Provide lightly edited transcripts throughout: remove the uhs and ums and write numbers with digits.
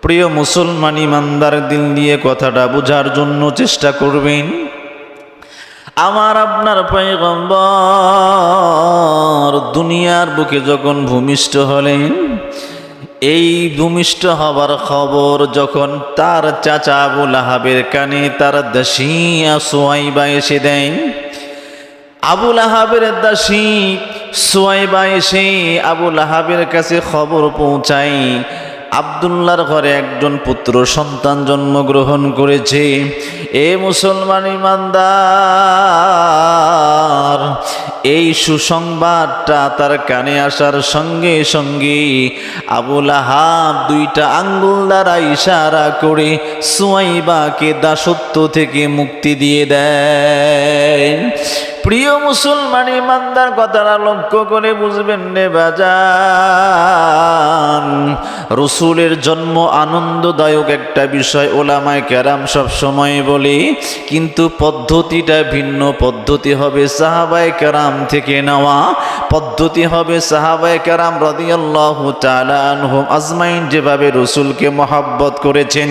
প্রিয় মুসলমান ইমানদার দিল দিয়ে কথাটা বোঝার জন্য চেষ্টা করবেন। আমার আপনার পয়গম্বর দুনিয়ার বুকে যখন ভূমিষ্ঠ হলেন, এই ভূমিষ্ঠ হবার খবর যখন তার চাচা আবু লাহাবের কানে তার দাসী সুয়াইবা এসে দেয়, আবু লাহাবের দাসী সুয়াইবা এসে আবু লাহাবের কাছে খবর পৌঁছায় আব্দুল্লাহর ঘরে একজন পুত্র সন্তান জন্মগ্রহণ করেছে। এ মুসলমান ইমানদার, এই সুসংবাদটা তার কানে আসার সঙ্গে সঙ্গে আবু লাহাব দুইটা আঙ্গুল দ্বারা ইশারা করে সুয়াইবাকে দাসত্ব থেকে মুক্তি দিয়ে দেয়। প্রিয় মুসলমান ইমানদার, কথাটা লক্ষ্য করে বুঝবেন রে বাজান। রসুলের জন্ম আনন্দদায়ক একটা বিষয়, ওলামায়ে কেরাম সব সময় বলে, কিন্তু পদ্ধতিটা ভিন্ন। পদ্ধতি হবে সাহাবায়ে কেরাম থেকে নেওয়া, পদ্ধতি হবে সাহাবায়ে কেরাম রাদিয়াল্লাহু তাআলা আনহুম আজমাইন যেভাবে রসুলকে মহব্বত করেছেন।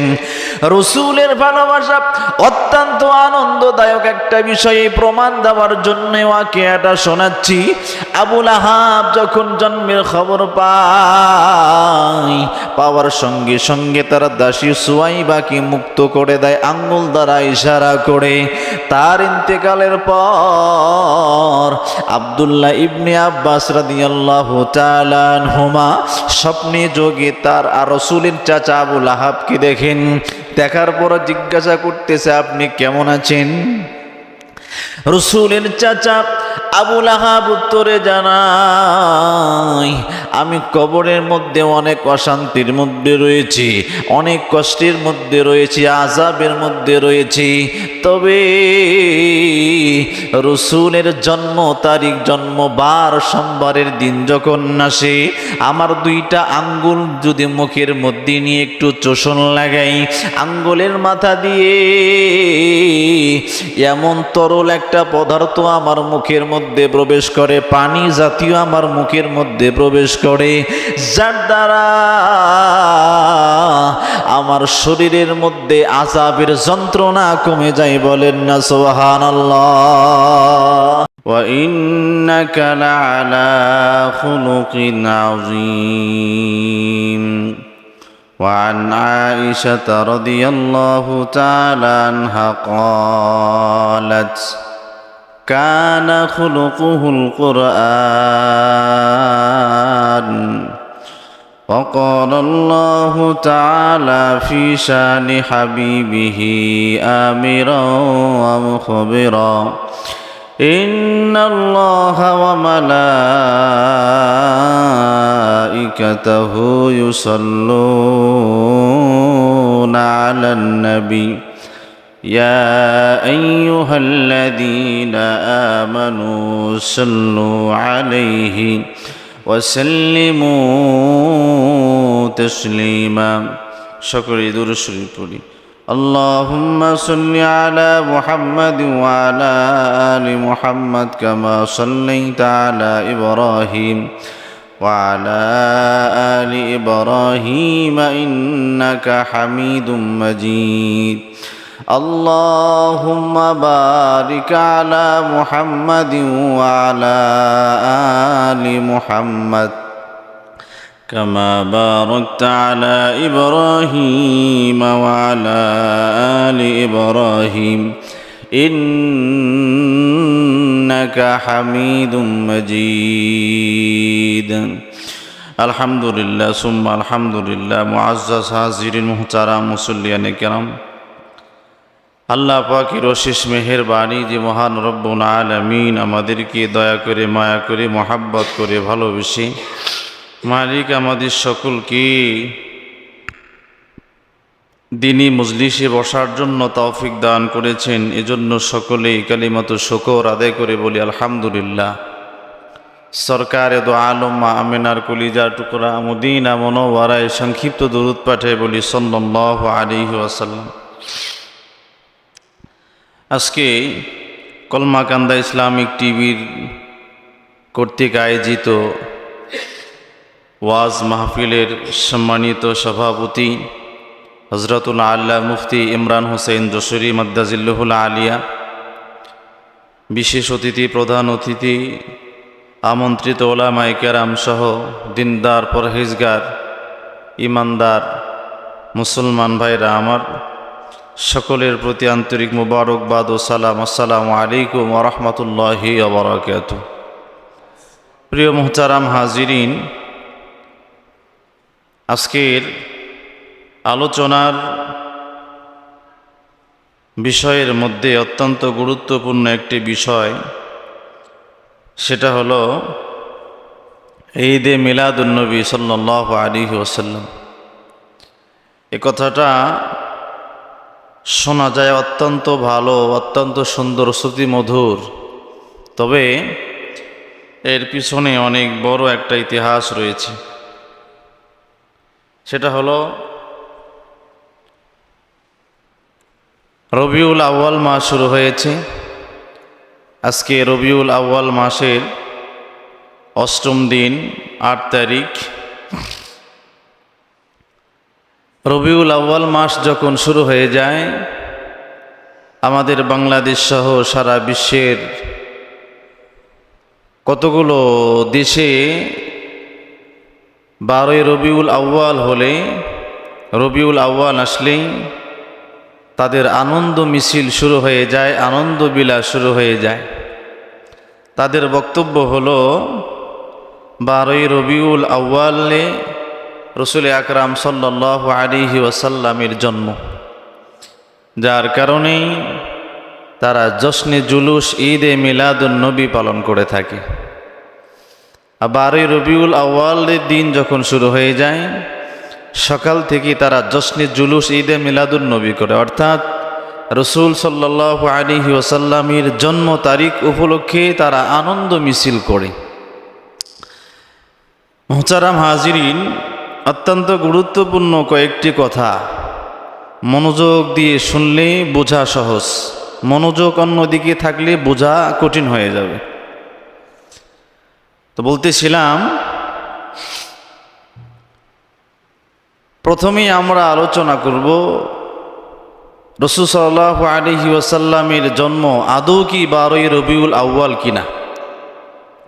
রসুলের ভালোবাসা অত্যন্ত আনন্দদায়ক একটা বিষয়ে প্রমাণ দেওয়ার জন্য ওয়াকিয়াটা শোনাচ্ছি। আবু লাহাব যখন জন্মের খবর পাওয়ার সঙ্গে সঙ্গে তার দাসী সুয়াইবাকে মুক্ত করে দেয় আঙ্গুল দ্বারা ইশারা করে। তার ইন্তেকালের পর আব্দুল্লাহ ইবনে আব্বাস রাদিয়াল্লাহু তাআলা আনহুমা স্বপ্নে যোগে তার আর রাসূলের চাচা আবু লাহাবকে দেখেন। দেখার পর জিজ্ঞাসা করতেছে, আপনি কেমন আছেন? রসুলের চাচা আবু লাহাব উত্তরে জানায়, আমি কবরের মধ্যে অনেক অশান্তির মধ্যে রয়েছি, অনেক কষ্টের মধ্যে রয়েছি, আযাবের মধ্যে রয়েছি। তবে রসুলের জন্ম তারিখ, জন্মবার সোমবারের দিন যখন আসে, আমার দুইটা আঙ্গুল যদি মুখের মধ্যে নিয়ে একটু চোষণ লাগাই, আঙ্গুলের মাথা দিয়ে এমন তরল একটা পদার্থ আমার মুখের মধ্যে প্রবেশ করে, পানি জাতীয় আমার মুখের মধ্যে প্রবেশ করে, যার দ্বারা আমার শরীরের মধ্যে আযাবের যন্ত্রণা কমে যায়। বলেন না সুবহানাল্লাহ। ওয়া ইন্নাকা লাআলা খুলুকিন আযীম। وعن عائشة رضي الله تعالى عنها قالت كان خلقه القرآن. وقال الله تعالى في شان حبيبه آمرا ومخبرا إن الله وملائكته يصلون على النبي يا أيها الذين آمنوا صلوا عليه وسلموا تسليما. সকলে দুরূদ শরীফ পড়ি। اللهم صل على محمد وعلى آل محمد كما صليت على إبراهيم وعلى آل إبراهيم إنك حميد مجيد. اللهم بارك على محمد وعلى آل محمد كما باركت على إبراهيم وعلى آل إبراهيم إنك حميد مجيد. الحمد لله ثم الحمد لله. মুআজ্জাজ হাজিরিন মুহতারাম মুসল্লিয়ানে কেরাম, আল্লাহ পাকের অশেষ মেহেরবানি যে মহান রব্বুল আলামিন আমাদেরকে দয়া করে, মায়া করে, মহাব্বত করে, ভালোবেসে মালিক আমাদের সকলকে দিনী মজলিসে বসার জন্য তৌফিক দান করেছেন। এজন্য সকলেই কালিমাতু শুকর আদায় করে বলি আলহামদুলিল্লাহ। সরকারে দো আলম আমিনার কলিজার টুকরা মদিনা মুনাওয়ারায় সংক্ষিপ্ত দরুদ পাঠায় বলি সাল্লাল্লাহু আলাইহি ওয়াসাল্লাম। আজকে কলমাকান্দা ইসলামিক টিভির কর্তৃক আয়োজিত ওয়াজ মাহফিলের সম্মানিত সভাপতি হজরতুল আল্লাহ মুফতি ইমরান হোসেন যশোরী মাদ্দাজিল্লুহুল আলিয়া, বিশেষ অতিথি, প্রধান অতিথি, আমন্ত্রিত ওলামায়ে কেরাম সহ দিনদার, পরহেজগার, ইমানদার মুসলমান ভাইরা আমার, সকলের প্রতি আন্তরিক মুবারকবাদ ও সালাম। আসসালামু আলাইকুম ওয়া রাহমাতুল্লাহি ওয়া বারাকাতুহু। প্রিয় মুহতারাম হাজিরিন, আজকের আলোচনার বিষয়ের মধ্যে অত্যন্ত গুরুত্বপূর্ণ একটি বিষয়, সেটা হলো ঈদে মিলাদুন্নবী সাল্লাল্লাহু আলাইহি ওয়াসাল্লাম। এ কথাটা শোনা যায় অত্যন্ত ভালো, অত্যন্ত সুন্দর, শ্রুতিমধুর, তবে এর পিছনে অনেক বড় একটা ইতিহাস রয়েছে। সেটা হলো রবিউল আউয়াল মাস শুরু হয়েছে। আজকে রবিউল আউয়াল মাসের 8ম দিন, 8 তারিখ। রবিউল আউয়াল মাস যখন শুরু হয়ে যায়, আমাদের বাংলাদেশ সহ সারা বিশ্বের কতগুলো দেশে 12ই রবিউল আউয়াল হলে, রবিউল আউয়াল আসলেই তাদের আনন্দ মিছিল শুরু হয়ে যায়, আনন্দ বিলাস শুরু হয়ে যায়। তাদের বক্তব্য হলো 12ই রবিউল আউয়ালে রসুল আকরাম সাল্লাল্লাহু আলাইহি ওয়াসাল্লামের জন্ম, যার কারণেই তারা জশ্নে জুলুস ঈদে মিলাদুন্নবী পালন করে থাকে। আর 12ই রবিউল আউয়ালের দিন যখন শুরু হয়ে যায়, সকাল থেকে তারা জশ্নে জুলুস ঈদে মিলাদুন্নবী করে, অর্থাৎ রসুল সাল্লাল্লাহু আলাইহি ওয়াসাল্লামের জন্ম তারিখ উপলক্ষে তারা আনন্দ মিছিল করে। মুহতারাম হাজিরিন, অত্যন্ত গুরুত্বপূর্ণ কয়েকটি কথা, মনোযোগ দিয়ে শুনলে বোঝা সহজ, মনোযোগ অন্যদিকে থাকলে বোঝা কঠিন হয়ে যাবে। তো বলতেছিলাম, প্রথমেই আমরা আলোচনা করব রাসূল সাল্লাল্লাহু আলাইহি ওয়াসাল্লামের জন্ম আদৌ কি 12ই রবিউল আউয়াল কিনা,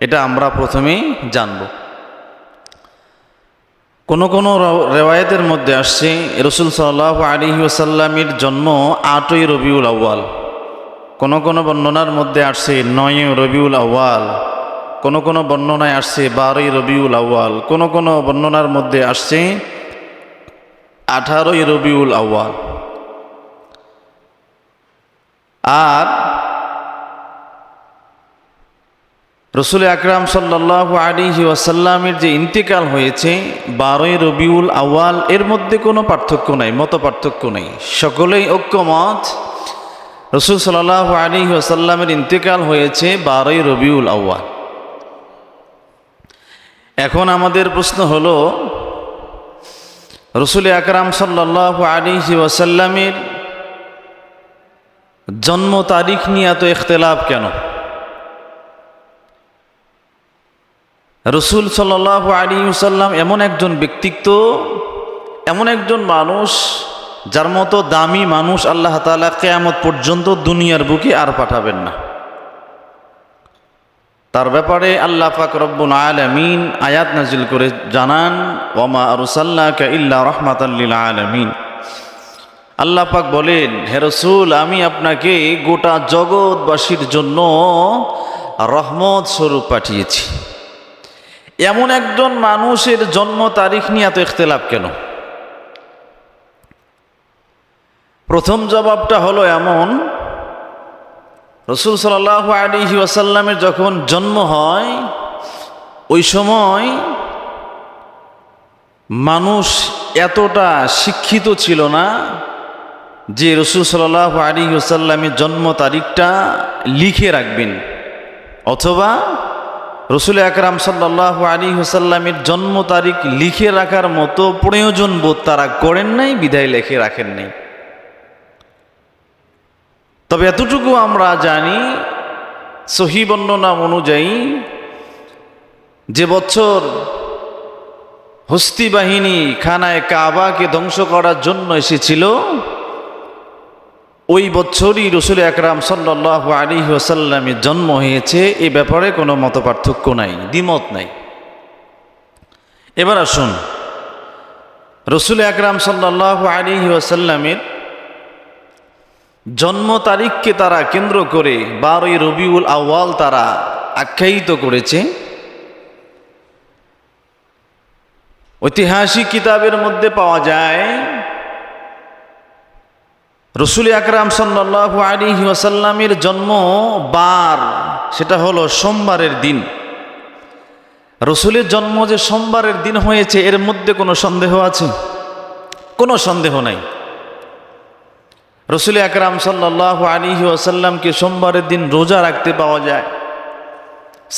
এটা আমরা প্রথমেই জানব। কোন কোন রেওয়ায়েতের মধ্যে আসছে রাসূল সাল্লাল্লাহু আলাইহি ওয়াসাল্লামের জন্ম 8ই রবিউল আউয়াল, কোন কোন বর্ণনার মধ্যে আসছে 9ই রবিউল আউয়াল, কোন কোন বর্ণনায় আসছে 12ই রবিউল আউয়াল, কোন কোন বর্ণনার মধ্যে আসছে 18ই রবিউল আউয়াল। আর রসুল আকরাম সাল্লাল্লাহু আলাইহি ওয়াসাল্লামের যে ইন্তেকাল হয়েছে 12ই রবিউল আউয়াল, এর মধ্যে কোনো পার্থক্য নাই, মত পার্থক্য নেই, সকলেই ঐক্যমত রসুল সাল্লাল্লাহু আলাইহি ওয়াসাল্লামের ইন্তেকাল হয়েছে 12ই রবিউল আউয়াল। এখন আমাদের প্রশ্ন হলো, রসুল আকরাম সাল্লাল্লাহু আলাইহি ওয়াসাল্লামের জন্ম তারিখ নিয়ে এত ইখতিলাফ কেন? রসুল সাল্লাল্লাহু আলাইহি ওয়াসাল্লাম এমন একজন ব্যক্তিত্ব, এমন একজন মানুষ, যার মতো দামি মানুষ আল্লাহ তাআলা কিয়ামত পর্যন্ত দুনিয়ার বুকে আর পাঠাবেন না। তার ব্যাপারে আল্লাহ পাক রব্বুল আলামিন আয়াত নাজিল করে জানান, ওয়ামা আরসালনাকা ইল্লা রাহমাতাল লিল আলামিন। আল্লাহ পাক বলেন, হে রাসূল, আমি আপনাকে গোটা জগৎবাসীর জন্য রহমত স্বরূপ পাঠিয়েছি। এমন একজন মানুষের জন্ম তারিখ নিয়ে এত ইখতিলাফ কেন? প্রথম জবাবটা হলো এমন, রাসূল সাল্লাল্লাহু আলাইহি ওয়াসাল্লামের যখন জন্ম হয়, ওই সময় মানুষ এতটা শিক্ষিত ছিল না যে রাসূল সাল্লাল্লাহু আলাইহি ওয়াসাল্লামের জন্ম তারিখটা লিখে রাখবেন, অথবা রাসূল আকরাম সাল্লাল্লাহু আলাইহি ওয়াসাল্লামের জন্ম তারিখ লিখে রাখার মতো প্রয়োজন বোধ তারা করেন নাই, বিধায় লিখে রাখেন নাই। তবে এতটুকু আমরা জানি, সহিহ বর্ণনা অনুযায়ী যে বছর হস্তি বাহিনী খানায় কাবাকে ধ্বংস করার জন্য এসেছিল, ওই বছরই রসুল আকরাম সাল্লাল্লাহু আলাইহি ওয়াসাল্লামের জন্ম হয়েছে। এ ব্যাপারে কোনো মতপার্থক্য নাই, দ্বিমত নাই। এবার আসুন, রসুল আকরাম সাল্লাল্লাহু আলাইহি ওয়াসাল্লামের জন্ম তারিখকে তারা কেন্দ্র করে 12ই রবিউল আউয়াল তারা আখ্যায়িত করেছে। ঐতিহাসিক কিতাবের মধ্যে পাওয়া যায় রসুল আকরাম সাল্লাল্লাহু আলাইহি ওয়াসাল্লামের জন্ম বার, সেটা হলো সোমবারের দিন। রসুলের জন্ম যে সোমবারের দিন হয়েছে এর মধ্যে কোনো সন্দেহ আছে? কোনো সন্দেহ নাই। রসুল আকরাম সাল্লাল্লাহু আলাইহি ওয়াসাল্লামকে সোমবারের দিন রোজা রাখতে পাওয়া যায়।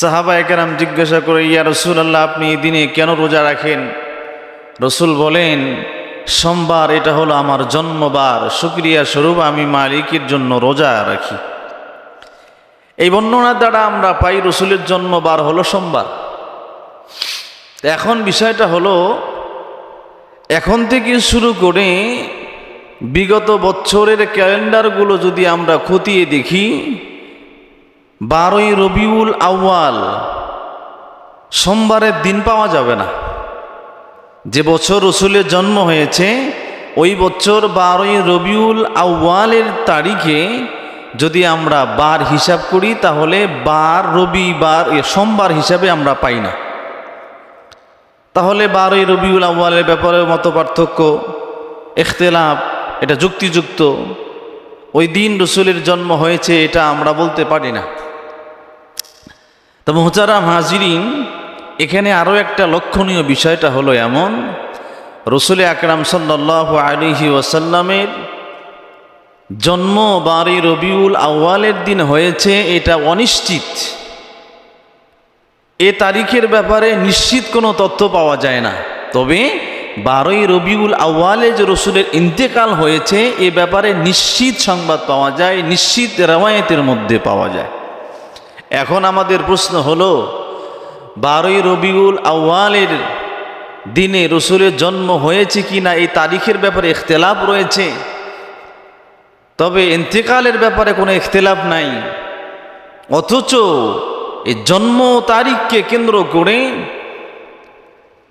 সাহাবা একরাম জিজ্ঞাসা করে, ইয়া রাসূলুল্লাহ, আপনি এই দিনে কেন রোজা রাখেন? রসুল বলেন, সোমবার এটা হলো আমার জন্মবার, শুকরিয়া স্বরূপ আমি মালিকের জন্য রোজা রাখি। এই বর্ণনার দ্বারা আমরা পাই রসুলের জন্মবার হলো সোমবার। এখন বিষয়টা হলো, এখন থেকে শুরু করে বিগত বছরের ক্যালেন্ডারগুলো যদি আমরা খতিয়ে দেখি, 12ই রবিউল আউয়াল সোমবারের দিন পাওয়া যাবে না। যে বছর রসুলের জন্ম হয়েছে ওই বছর 12ই রবিউল আউয়ালের তারিখে যদি আমরা বার হিসাব করি তাহলে রবিবার সোমবার হিসাবে আমরা পাই না। তাহলে 12ই রবিউল আউয়ালের ব্যাপারে মতপার্থক্য, ইখতিলাফ, এটা যুক্তিযুক্ত। ওই দিন রসুলের জন্ম হয়েছে এটা আমরা বলতে পারি না। তো মুহতারাম হাজিরিন, এখানে আরও একটা লক্ষণীয় বিষয়টা হলো এমন, রসুল আকরাম সাল্লাল্লাহু আলাইহি ওয়াসাল্লামের জন্ম 12ই রবিউল আউয়ালের দিন হয়েছে এটা অনিশ্চিত। এ তারিখের ব্যাপারে নিশ্চিত কোনো তথ্য পাওয়া যায় না। তবে 12ই রবিউল আউয়ালে যে রসুলের ইন্তেকাল হয়েছে এ ব্যাপারে নিশ্চিত সংবাদ পাওয়া যায়, নিশ্চিত রওয়ায়াতের মধ্যে পাওয়া যায়। এখন আমাদের প্রশ্ন হলো, 12ই রবিউল আউয়ালের দিনে রসুলের জন্ম হয়েছে কি না এই তারিখের ব্যাপারে ইখতিলাফ রয়েছে, তবে ইন্তেকালের ব্যাপারে কোনো ইখতিলাফ নাই। অথচ এই জন্ম তারিখকে কেন্দ্র করে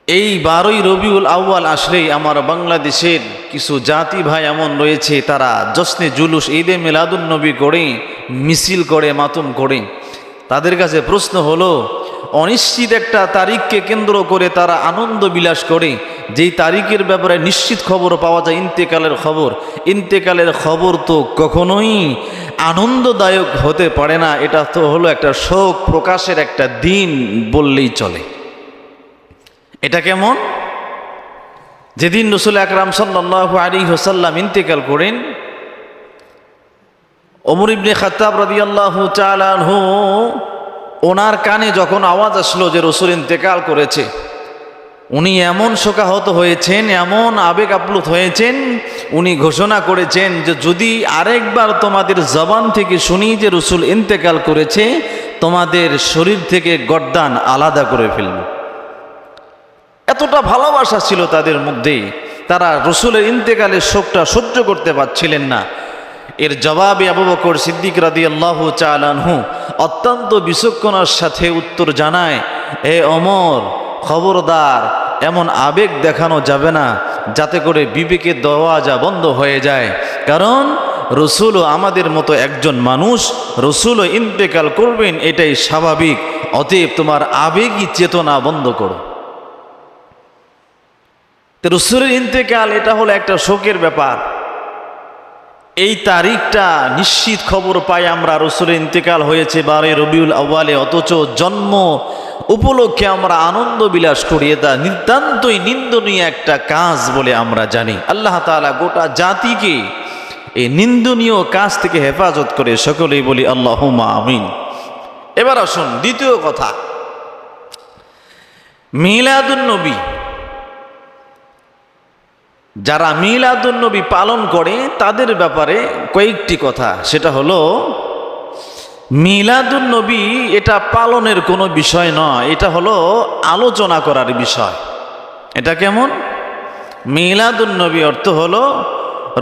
এই 12ই রবিউল আউয়াল আসলেই আমার বাংলাদেশের কিছু জাতি ভাই এমন রয়েছে, তারা জশ্নে জুলুস ঈদে মিলাদুন নবী করে, মিছিল করে, মাতুম করে। তাদের কাছে প্রশ্ন হলো, অনিশ্চিত একটা তারিখকে কেন্দ্র করে তারা আনন্দ বিলাস করে, যেই তারিখের ব্যাপারে নিশ্চিত খবর পাওয়া যায় ইন্তেকালের খবর। ইন্তেকালের খবর তো কখনোই আনন্দদায়ক হতে পারে না, এটা তো হলো একটা শোক প্রকাশের একটা দিন বললেই চলে। এটা কেমন? যেদিন রসুল আকরাম সাল্লাল্লাহু আলাইহি ওয়াসাল্লাম ইন্তেকাল করেন, ওমর ইবনে খাত্তাব রাদিয়াল্লাহু তাআলা আনহু ওনার কানে যখন আওয়াজ আসলো যে রসুল ইন্তেকাল করেছে, উনি এমন শোকাহত হয়েছেন, এমন আবেগ আপ্লুত হয়েছেন, উনি ঘোষণা করেছেন যে যদি আরেকবার তোমাদের জবান থেকে শুনি যে রসুল ইন্তেকাল করেছে, তোমাদের শরীর থেকে গর্দান আলাদা করে ফেলব। এতটা ভালোবাসা ছিল তাদের মধ্যে, তারা রসুলের ইন্তেকালের শোকটা সহ্য করতে পারছিলেন না। এর জবাবে আবু বকর সিদ্দিক রাদিয়াল্লাহু তাআলা আনহু অত্যন্ত বিচক্ষণতার সাথে উত্তর জানায়, হে ওমর, খবরদার, এমন আবেগ দেখানো যাবে না যাতে করে বিবেকের দরওয়াজা বন্ধ হয়ে যায়। কারণ রসুলও আমাদের মতো একজন মানুষ, রসুলও ইন্তেকাল করবেন, এটাই স্বাভাবিক। অতএব তোমার আবেগী চেতনা বন্ধ করো। তো রসুলের ইন্তেকাল এটা হলো একটা শোকের ব্যাপার। এই তারিখটা নিশ্চিত খবর পাই আমরা, রসুলের ইন্তেকাল হয়েছে 12ই রবিউল আউয়ালে, অথচ জন্ম উপলক্ষে আমরা আনন্দ বিলাস করি। এটা নিতান্তই নিন্দনীয় একটা কাজ বলে আমরা জানি। আল্লাহ তাআলা গোটা জাতিকে এই নিন্দনীয় কাজ থেকে হেফাজত করে, সকলেই বলি আল্লাহুম্মা আমিন। এবার আসুন দ্বিতীয় কথা, মিলাদুন নবী। যারা মিলাদুন নবী পালন করে তাদের ব্যাপারে কয়েকটি কথা। সেটা হলো, মিলাদুন নবী এটা পালনের কোনো বিষয় নয়, এটা হলো আলোচনা করার বিষয়। এটা কেমন? মিলাদুন নবী অর্থ হলো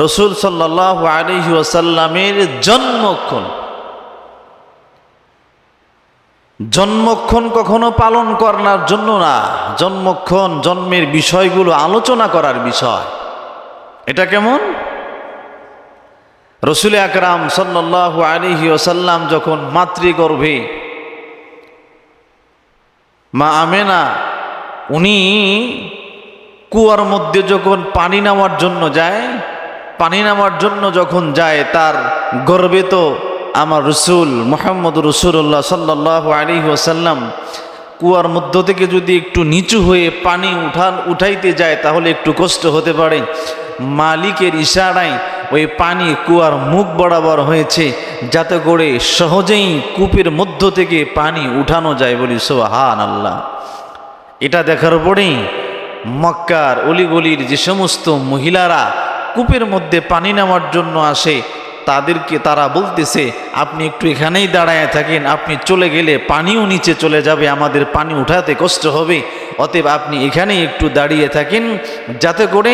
রসুল সাল্লাল্লাহু আলাইহি ওয়াসাল্লামের জন্মক্ষণ। জন্মক্ষণ কখনো পালন করার জন্য না, জন্মক্ষণ জন্মের বিষয়গুলো আলোচনা করার বিষয়। এটা কেমন? রসুল আকরাম সাল্লাল্লাহু আলাইহি ওয়াসাল্লাম যখন মাতৃগর্ভে মা আমেনা উনি কুয়ার মধ্যে যখন পানি নেওয়ার জন্য যায়, পানি নেওয়ার জন্য যখন যায়, তার গর্বে তো আমার রসুল মুহাম্মদ রসুল্লাহ সাল্লাল্লাহু আলাইহি ওয়াসাল্লাম কুয়ার মধ্য থেকে যদি একটু নিচু হয়ে পানি উঠাইতে যায় তাহলে একটু কষ্ট হতে পারে। মালিকের ইশারায় ওই পানি কুয়ার মুখ বরাবর হয়েছে, যাতে করে সহজেই কূপের মধ্য থেকে পানি উঠানো যায়। বলি সুবহানাল্লাহ। এটা দেখার পরেই মক্কার অলিগলির যে সমস্ত মহিলারা কূপের মধ্যে পানি নেওয়ার জন্য আসে, তারা বলতেছে, আপনি একটু এখানেই দাঁড়ায় থাকেন, আপনি চলে গেলে পানিও নিচে চলে যাবে, আমাদের পানি উঠাতে কষ্ট হবে, অতএব আপনি এখানেই একটু দাঁড়িয়ে থাকেন, যাতে করে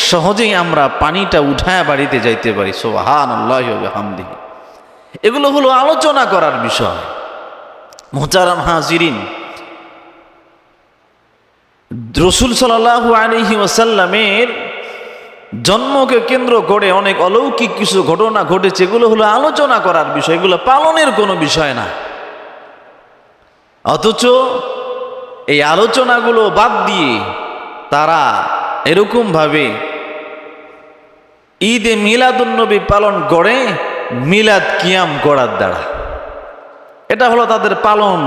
সহজেই আমরা পানিটা উঠায় বাড়িতে যাইতে পারি। সুবহানাল্লাহি ওয়া বিহামদিহি। এগুলো হলো আলোচনা করার বিষয়। মুহতারাম হাজিরিন, রাসূল সাল্লাল্লাহু আলাইহি ওয়াসাল্লামের জন্মকে কেন্দ্র করে অনেক অলৌকিক কিছু ঘটনা ঘটেছে। এগুলো হলো আলোচনা করার বিষয়, এগুলো পালনের কোনো বিষয় না। অথচ এই আলোচনাগুলো বাদ দিয়ে তারা এরকমভাবে ঈদে মিলাদুন্নবী পালন করে মিলাদ কিয়াম করার দ্বারা। এটা হলো তাদের পালন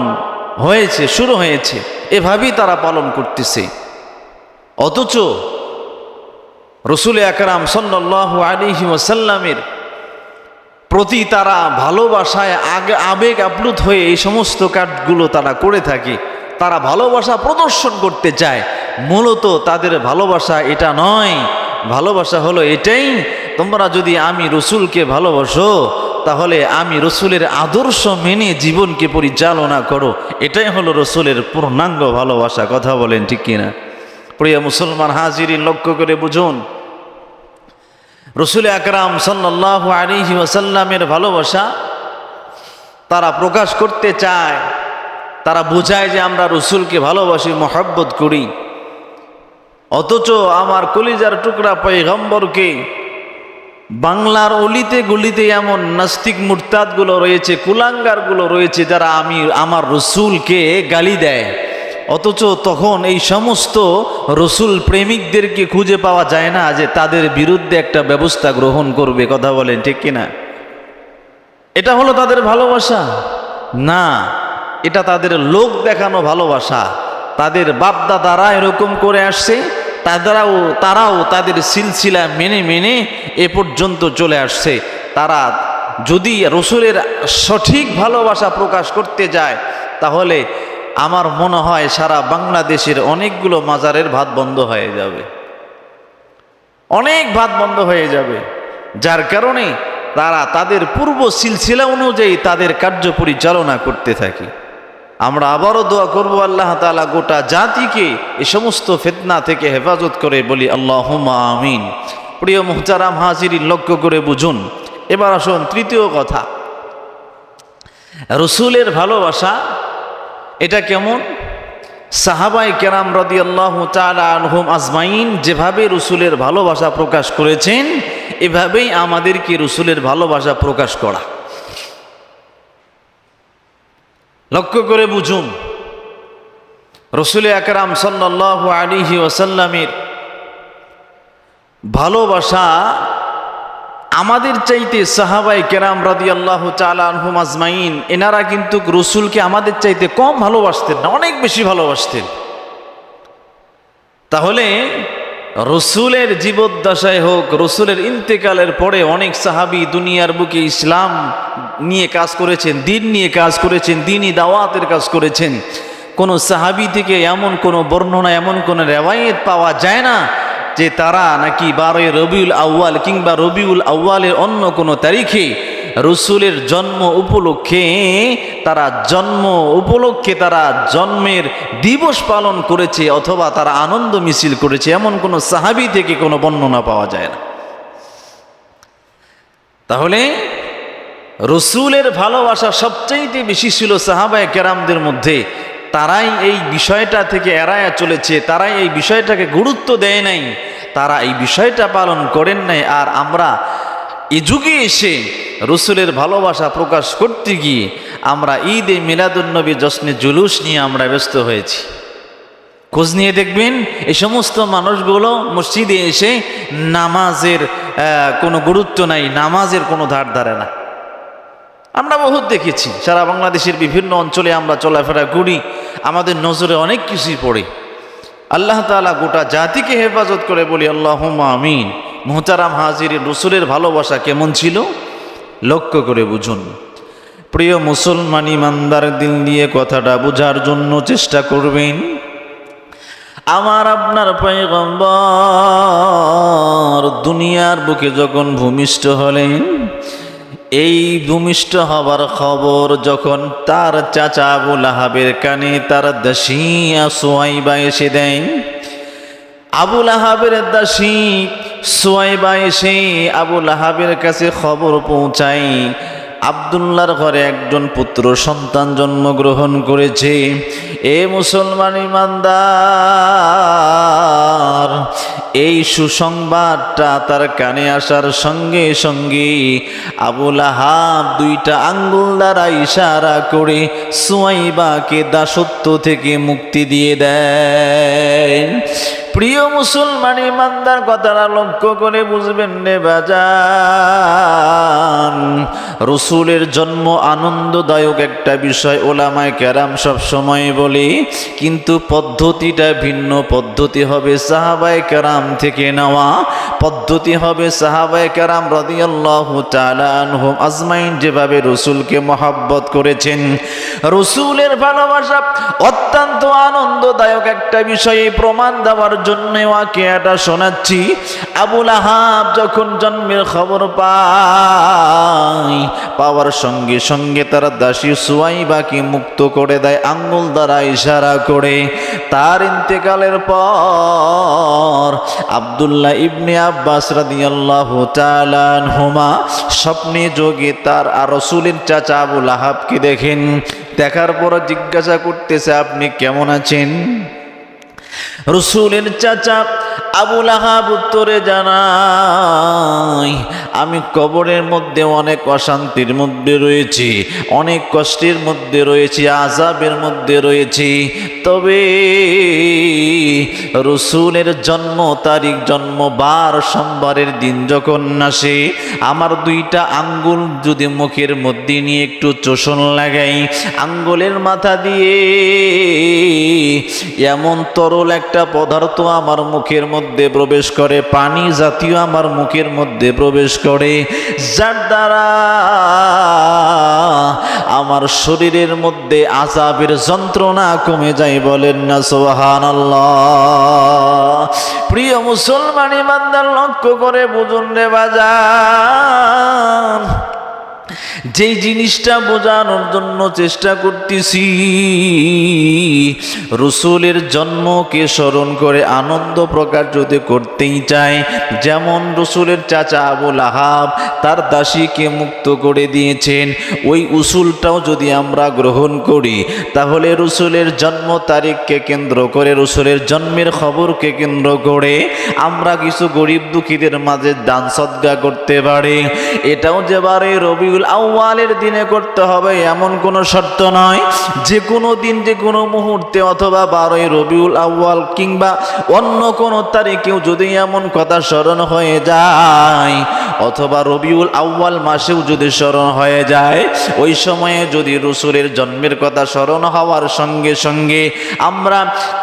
হয়েছে, শুরু হয়েছে, এভাবেই তারা পালন করতেছে। অথচ রসুল আকরাম সাল্লাল্লাহু আলাইহি ওয়াসাল্লামের প্রতি তারা ভালোবাসায় আবেগ আপ্লুত হয়ে এই সমস্ত কাজগুলো তারা করে থাকে। তারা ভালোবাসা প্রদর্শন করতে চায়। মূলত তাদের ভালোবাসা এটা নয়, ভালোবাসা হলো এটাই, তোমরা যদি আমি রসুলকে ভালোবাসো তাহলে আমি রসুলের আদর্শ মেনে জীবনকে পরিচালনা করো। এটাই হলো রসুলের পূর্ণাঙ্গ ভালোবাসা। কথা বলেন ঠিক কিনা? প্রিয় মুসলমান হাজিরিন, লক্ষ্য করে বুঝুন, রসুল আকরাম সাল্লাল্লাহু আলাইহি ওয়াসাল্লামের ভালোবাসা তারা প্রকাশ করতে চায়। তারা বোঝায় যে আমরা রসুলকে ভালোবাসি, মহব্বত করি। অথচ আমার কলিজার টুকরা পয়গম্বরকে বাংলার অলিতে গলিতে এমন নাস্তিক মুরতাদগুলো রয়েছে, কুলাঙ্গারগুলো রয়েছে, যারা আমার রসুলকে গালি দেয়। অথচ তখন এই সমস্ত রসুল প্রেমিকদেরকে খুঁজে পাওয়া যায় না যে তাদের বিরুদ্ধে একটা ব্যবস্থা গ্রহণ করবে। কথা বলেন ঠিক কিনা? এটা হলো তাদের ভালোবাসা না, এটা তাদের লোক দেখানো ভালোবাসা। তাদের বাপদাদারা এরকম করে আসছে, তারাও তাদের সিলসিলা মেনে মেনে এ পর্যন্ত চলে আসছে। তারা যদি রসুলের সঠিক ভালোবাসা প্রকাশ করতে যায় তাহলে আমার মনে হয় সারা বাংলাদেশের অনেকগুলো মাজারের ভাত বন্ধ হয়ে যাবে, অনেক ভাত বন্ধ হয়ে যাবে। যার কারণে তারা তাদের পূর্ব সিলসিলা অনুযায়ী তাদের কার্য পরিচালনা করতে থাকে। আমরা আবারও দোয়া করব, আল্লাহ তাআলা গোটা জাতিকে এই সমস্ত ফিতনা থেকে হেফাজত করে, বলি আল্লাহুম্মা আমিন। প্রিয় মুহতারাম হাজিরিন, লক্ষ্য করে বুঝুন। এবার আসুন তৃতীয় কথা, রসুলের ভালোবাসা এটা কেমন? সাহাবায়ে কেরাম রাদিয়াল্লাহু তাআলা আনহুম আজমাইন যেভাবে রসুলের ভালোবাসা প্রকাশ করেছেন, এভাবেই আমাদেরকে রসুলের ভালোবাসা প্রকাশ করা। লক্ষ্য করে বুঝুন, রসুল আকরাম সাল্লাল্লাহু আলাইহি ওয়াসাল্লামের ভালোবাসা আমাদের চাইতে সাহাবায়ে কেরাম রাদিয়াল্লাহু তাআলা আনহুম আজমাইন এনারা কিন্তু রসুলকে আমাদের চাইতে কম ভালোবাসতেন না, অনেক বেশি ভালোবাসতেন। তাহলে রসুলের জীবদ্দশায় হোক, রসুলের ইন্তেকালের পরে অনেক সাহাবী দুনিয়ার বুকে ইসলাম নিয়ে কাজ করেছেন, দিন নিয়ে কাজ করেছেন, দিনই দাওয়াতের কাজ করেছেন। কোনো সাহাবী থেকে এমন কোনো বর্ণনা, এমন কোনো রেওয়ায়েত পাওয়া যায় না যে তারা নাকি 12 রবিউল আউয়াল কিংবা রবিউল আউয়ালের অন্য কোনো তারিখে রসুলের জন্ম উপলক্ষে তারা জন্মের দিবস পালন করেছে অথবা তারা আনন্দ মিছিল করেছে, এমন কোনো সাহাবী থেকে কোনো বর্ণনা পাওয়া যায় না। তাহলে রসুলের ভালোবাসা সবচাইতে বেশি ছিল সাহাবায়ে কেরামদের মধ্যে। তারাই এই বিষয়টা থেকে এড়ায়া চলেছে, তারাই এই বিষয়টাকে গুরুত্ব দেয় নাই, তারা এই বিষয়টা পালন করেন নাই। আর আমরা এই যুগে এসে রসুলের ভালোবাসা প্রকাশ করতে গিয়ে আমরা ঈদে মিলাদুন্নবী জশ্নে জুলুস নিয়ে আমরা ব্যস্ত হয়েছি। খোঁজ নিয়ে দেখবেন এই সমস্ত মানুষগুলো মসজিদে এসে নামাজের কোনো গুরুত্ব নাই, নামাজের কোনো ধার ধারে না। আমরা বহুত দেখেছি, সারা বাংলাদেশের বিভিন্ন অঞ্চলে আমরা চলাফেরা করি, আমাদের নজরে অনেক কিছুই পড়ে। আল্লাহ তাআলা গোটা জাতিকে হেফাজত করে বলি আল্লাহুম্মা আমিন। মুহতারাম হাজিরিন, রসুলের ভালোবাসা কেমন ছিল লক্ষ্য করে বুঝুন। প্রিয় মুসলমান ইমানদার দিল দিয়ে কথাটা বোঝার জন্য চেষ্টা করবেন। আমার আপনার পয়গম্বর দুনিয়ার বুকে যখন ভূমিষ্ঠ হলেন, এই ভূমিষ্ঠ হবার খবর যখন তার চাচা আবু লাহাবের কানে তার দাসী সুয়াইবা এসে দেয়, আবু লাহাবের দাসী সুয়াইবা এসে আবু লাহাবের কাছে খবর পৌঁছায় আব্দুল্লাহর ঘরে একজন পুত্র সন্তান জন্মগ্রহণ করেছে। এ মুসলমান ইমানদার, এই সুসংবাদটা তার কানে আসার সঙ্গে সঙ্গে আবু লাহাব দুইটা আঙ্গুল দ্বারা ইশারা করে সুয়াইবাকে দাসত্ব থেকে মুক্তি দিয়ে দেয়। প্রিয় মুসলমান ইমানদার, কথাটা লক্ষ্য করে বুঝবেন রে বাজান। রসুলের জন্ম আনন্দদায়ক একটা বিষয়, ওলামায়ে কেরাম সব সময় বলে, কিন্তু পদ্ধতিটা ভিন্ন। পদ্ধতি হবে সাহাবায়ে কেরাম থেকে নেওয়া, পদ্ধতি হবে সাহাবায়ে কেরাম রাদিয়াল্লাহু তাআলা আনহুম আজমাইন যেভাবে রসুলকে মহব্বত করেছেন। রসুলের ভালোবাসা অত্যন্ত আনন্দদায়ক একটা বিষয়ে প্রমাণ দেওয়ার জন্য ওয়াকিয়াটা শোনাচ্ছি। আবু লাহাব যখন জন্মের খবর পাওয়ার সঙ্গে সঙ্গে তার দাসী সুয়াইবাকে মুক্ত করে দেয় আঙ্গুল দ্বারা ইশারা করে। তার ইন্তেকালের পর আব্দুল্লাহ ইবনে আব্বাস রাদিয়াল্লাহু তাআলা আনহুমা স্বপ্নে যোগে তার আর রাসূলের চাচা আবু লাহাবকে দেখেন। দেখার পর জিজ্ঞাসা করতেছে, আপনি কেমন আছেন? রসুলের চাচা আবু লাহাব উত্তরে জানায়, আমি কবরের মধ্যে অনেক অশান্তির মধ্যে রয়েছি, অনেক কষ্টের মধ্যে রয়েছি, আযাবের মধ্যে রয়েছি। তবে রসুলের জন্ম তারিখ, জন্মবার সোমবারের দিন যখন আসে, আমার দুইটা আঙ্গুল যদি মুখের মধ্যে নিয়ে একটু চোষণ লাগাই, আঙ্গুলের মাথা দিয়ে এমন তরল একটা পদার্থ আমার মুখের মধ্যে প্রবেশ করে, পানি জাতীয় আমার মুখের মধ্যে প্রবেশ করে, যার দ্বারা আমার শরীরের মধ্যে আযাবের যন্ত্রণা কমে যায়। বলেন না সুবহানাল্লাহ। প্রিয় মুসলমান ইমানদার, লক্ষ্য করে বুঝুন রে বাজান, যেই জিনিসটা বোঝানোর জন্য চেষ্টা করতেছি, রসুলের জন্মকে স্মরণ করে আনন্দ প্রকাশ যদি করতেই চায়, যেমন রসুলের চাচা আবু লাহাব তার দাসীকে মুক্ত করে দিয়েছেন, ওই উসুলটাও যদি আমরা গ্রহণ করি, তাহলে রসুলের জন্ম তারিখকে কেন্দ্র করে, রসুলের জন্মের খবরকে কেন্দ্র করে আমরা কিছু গরিব দুঃখীদের মাঝে দান সদকা করতে পারি। এটাও যে বারে রবিউল আউয়ালের দিনে করতে হবে এমন কোনো শর্ত নয়। যে কোনো দিন, যে কোনো মুহূর্তে, অথবা 12 রবিউল আউয়াল কিংবা অন্য কোনো তারিখেও যদি এমন কথা স্মরণ হয়ে যায়, অথবা রবিউল আউয়াল মাসেও যদি স্মরণ হয়ে যায়, ওই সময়ে যদি রসুলের জন্মের কথা স্মরণ হওয়ার সঙ্গে সঙ্গে আমরা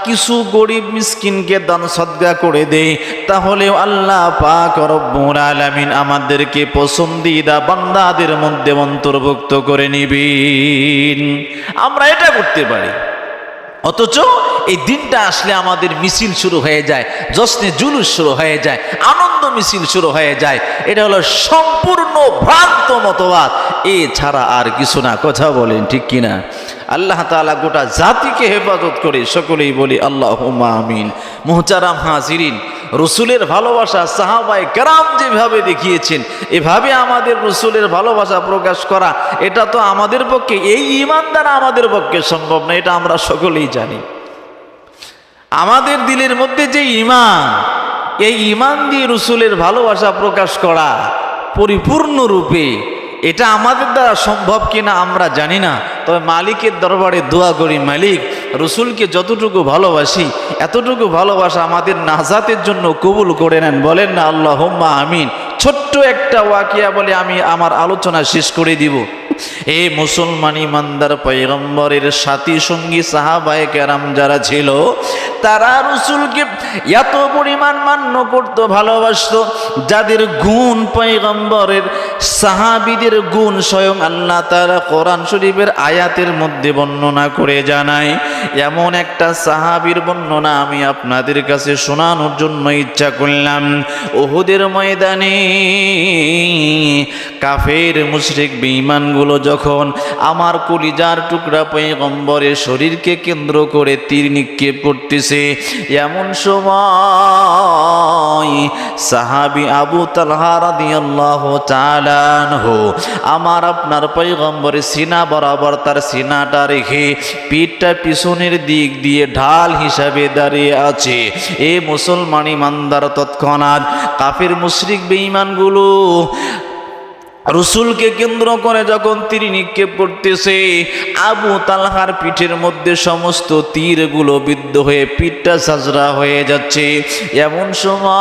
কিছু গরিব মিসকিনকে দান সদকা করে দেই, তাহলে আল্লাহ পাক রব্বুল আলামিন আমাদেরকে পছন্দিদা বান্দাদের মধ্যে অন্তর্ভুক্ত করে নিবেন। আমরা এটা করতে পারি। অথচ এই দিনটা আসলে আমাদের মিছিল শুরু হয়ে যায়, জশ্নে জুলুস শুরু হয়ে যায়, আনন্দ মিছিল শুরু হয়ে যায়। এটা হলো সম্পূর্ণ ভ্রান্ত মতবাদ, এছাড়া আর কিছু না। কথা বলেন ঠিক কিনা? আল্লাহ তাআলা গোটা জাতিকে হেফাজত করে, সকলেই বলি আল্লাহুম্মা আমিন। মুহতারাম হাজিরিন, রসুলের ভালোবাসা সাহাবায়ে কেরাম যেভাবে দেখিয়েছেন, এভাবে আমাদের রসুলের ভালোবাসা প্রকাশ করা, এটা তো আমাদের পক্ষে, এই ঈমান দ্বারা আমাদের পক্ষে সম্ভব না, এটা আমরা সকলেই জানি। আমাদের দিলের মধ্যে যে ঈমান, এই ঈমান দিয়ে রসুলের ভালোবাসা প্রকাশ করা পরিপূর্ণরূপে, এটা আমাদের দ্বারা সম্ভব কিনা আমরা জানি না। তবে মালিকের দরবারে দোয়া করি, মালিক রসুলকে যতটুকু ভালোবাসি, এতটুকু ভালোবাসা আমাদের নাজাতের জন্য কবুল করে নেন। বলেন না আল্লাহুম্মা আমিন। ছোট্ট একটা ওয়াকিয়া বলে আমি আমার আলোচনা শেষ করে দিব। এ মুসলমান ইমানদার পয়গম্বরের সাথী সঙ্গী সাহাবায়ে কেরাম যারা ছিল, তারা রসুলকে এত পরিমাণ মান্য করত, ভালোবাসত, যাদের গুণ পয়গম্বরের সাহাবীদের গুণ স্বয়ং আল্লাহ তাআলা কোরআন শরীফের আয়াতের মধ্যে বর্ণনা করে জানায়। এমন একটা সাহাবীর বর্ণনা আমি আপনাদের কাছে শোনানোর জন্য ইচ্ছা করলাম। উহুদের ময়দানে কাফের মুশরিক বেঈমানগুলো যখন আমার কলিজার টুকরা পয়গম্বরের শরীরকে কেন্দ্র করে তীর নিক্ষেপ করতেছে, এমন সময় সাহাবী আবু তালহা রাদিয়াল্লাহু তাআলা আনহু আমার আপনার পয়গম্বরের সিনা বরাবর তার সিনাটা রেখে পিঠটা পিছনের দিক দিয়ে ঢাল হিসাবে দাঁড়িয়ে আছে। এ মুসলমান ইমানদার, তৎক্ষণাৎ কাফের মুশরিক বেঈমানগুলো রসুলকে কেন্দ্র করে যখন তীর নিক্ষেপ করতেছে, আবু তালহার পিঠের মধ্যে সমস্ত তীরগুলো বিদ্ধ হয়ে পিঠটা ঝাঁঝরা হয়ে যাচ্ছে। এমন সময়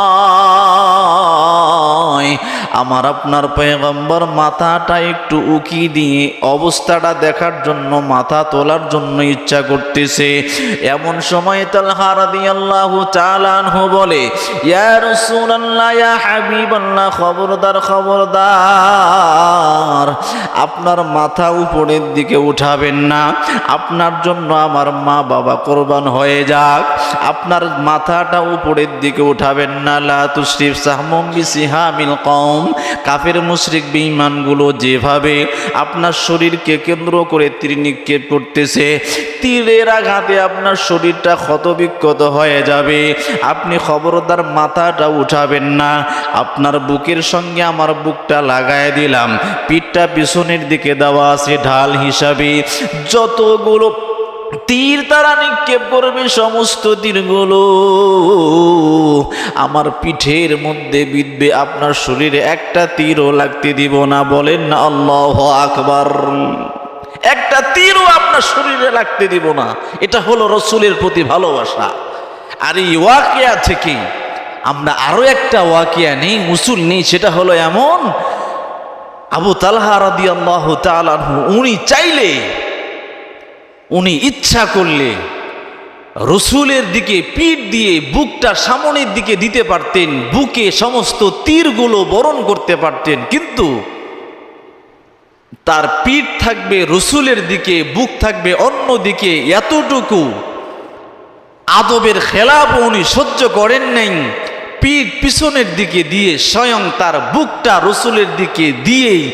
আমার আপনার পয়গম্বর মাথাটা একটু উকি দিয়ে অবস্থাটা দেখার জন্য, মাথা তোলার জন্য ইচ্ছা করতেছে। এমন সময় তালহা রাদিয়াল্লাহু তাআলা আনহু বলে, ইয়া রাসূলুল্লাহ, ইয়া হাবিবাল্লাহ, খবরদার খবরদার, আপনার মাথা উপরের দিকে উঠাবেন না। আপনার জন্য আমার মা বাবা কোরবান হয়ে যাক, আপনার মাথাটা উপরের দিকে উঠাবেন না। লা তুশরিফ সাহমুম বিসিহামিল কওম, কাফের মুশরিক বেঈমানগুলো যেভাবে আপনার শরীরকে কেন্দ্র করে তীর নিক্ষেপ করতেছে, তীরের আঘাতে আপনার শরীরটা ক্ষতবিক্ষত হয়ে যাবে। আপনি খবরদার মাথাটা উঠাবেন না। আপনার বুকের সঙ্গে আমার বুকটা লাগায় দিলাম, পিঠটা পিছনের দিকে দেওয়া আছে ঢাল হিসাবে। যতগুলো তীর তারা নিক্ষেপ করবে, সমস্ত তীরগুলো আমার পিঠের মধ্যে বিঁধবে, আপনার শরীরে একটা তীরও লাগতে দিব না। বলেন না আল্লাহু আকবার। একটা তীরও আপনার শরীরে লাগতে দিব না। এটা হলো রসুলের প্রতি ভালোবাসা। আর এই ওয়াকিয়া থেকে আমরা আরো একটা ওয়াকিয়া নেই, উসুল নেই। সেটা হলো এমন, আবু তালহা রাদিয়াল্লাহু তাআলা আনহু উনি চাইলে, উনি ইচ্ছা করলে রসুলের দিকে পিঠ দিয়ে বুকটা সামনের দিকে দিতে পারতেন, বুকে সমস্ত তীরগুলো বরণ করতে পারতেন, কিন্তু তার পিঠ থাকবে রসুলের দিকে, বুক থাকবে অন্য দিকে। এতটুকু আদবের খেলাপ উনি সহ্য করেন নাই। পিঠ পিছনের দিকে দিয়ে স্বয়ং তার বুকটা রসুলের দিকে দিয়েই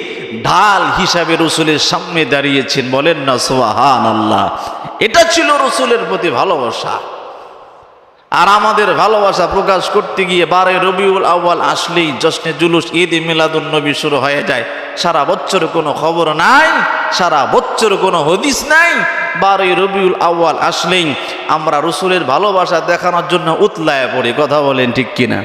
ঢাল হিসাবে রসুলের সামনে দাঁড়িয়েছেন। বলেন না সুবহানাল্লাহ। এটা ছিল রসুলের প্রতি ভালোবাসা। আর আমাদের ভালোবাসা প্রকাশ করতে গিয়ে 12 রবিউল আউয়াল আসলেই জশ্নে জুলুস, ঈদ মিলাদুন নবী শুরু হয়ে যায়। সারা বছর কোনো খবর নাই, সারা বছর কোনো হদিস নাই। 12 রবিউল আউয়াল আসলেই আমরা রসুলের ভালোবাসা দেখানোর জন্য উতলায় পড়ি। কথা বলেন ঠিক কিনা?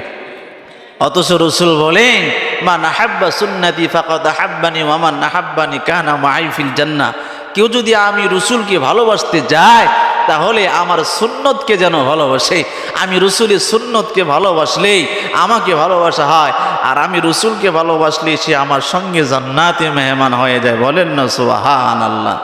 অথচ রসুল বলেন, মান আহাব্বা সুন্নতি ফাকাদ আহাব্বানি ওয়া মান আহাব্বানি কানা মাই ফিল জান্নাহ। কেউ যদি আমি রসুলকে ভালোবাসতে যায়, তাহলে আমার সুন্নতকে যেন ভালোবাসে। আমি রসুলের সুন্নতকে ভালোবাসলেই আমাকে ভালোবাসা হয়, আর আমি রসুলকে ভালোবাসলে সে আমার সঙ্গে জান্নাতে মেহমান হয়ে যায়। বলেন না সুবহানাল্লাহ।